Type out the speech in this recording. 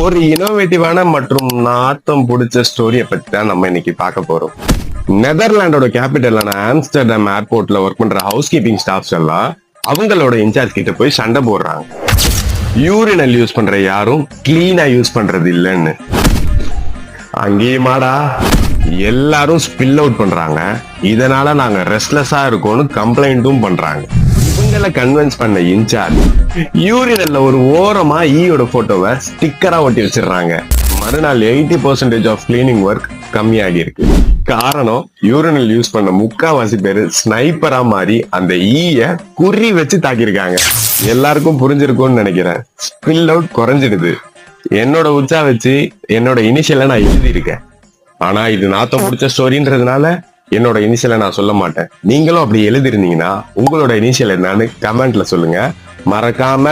ஒரு இனோவேட்டிவான மற்றும் நாத்தம் பிடிச்ச ஸ்டோரியை பத்தி தான் நம்ம இன்னைக்கு பார்க்க போறோம். நெதர்லாண்டோட கேபிட்டலான ஆம்ஸ்டர்டாம் ஏர்போர்ட்ல ஒர்க் பண்ற ஹவுஸ் கீப்பிங் ஸ்டாஃப்ஸ் எல்லாம் அவங்களோட இன்சார்ஜ் கிட்ட போய் சண்டை போடுறாங்க. யூரினல் யூஸ் பண்ற யாரும் கிளீனா யூஸ் பண்றது இல்லைன்னு. அங்கேயுமாடா எல்லாரும் ஸ்பில் அவுட் பண்றாங்க, இதனால நாங்க ரெஸ்ட்லெஸ்ஸா இருக்கோம்னு கம்ப்ளைண்ட்டும் பண்றாங்க. இவங்களை கன்வின்ஸ் பண்ண இன்சார்ஜ் யூரினல்ல ஒரு ஓரமா ஈயோட போட்டோவை ஸ்டிக்கரா ஒட்டி வச்சிடுறாங்க. மறுநாள் 80% ஆஃப் கிளீனிங் ஒர்க் கம்மியாகி இருக்கு. காரணம், யூரினல் யூஸ் பண்ண முக்காவாசி பேரு ஸ்னைப்பரா மாறி அந்த ஈய குறி வச்சு தாக்கியிருக்காங்க. எல்லாருக்கும் புரிஞ்சிருக்கும்னு நினைக்கிறேன். ஸ்பில் அவுட் குறைஞ்சிடுது. என்னோட உச்சா வச்சு என்னோட இனிஷியலை நான் எழுதியிருக்கேன். ஆனா இது நாத்தம் பிடிச்ச ஸ்டோரின்றதுனால என்னோட இனிஷியலை நான் சொல்ல மாட்டேன். நீங்களும் அப்படி எழுதிருந்தீங்கன்னா உங்களோட இனிஷியல் என்னன்னு கமெண்ட்ல சொல்லுங்க. மறக்காம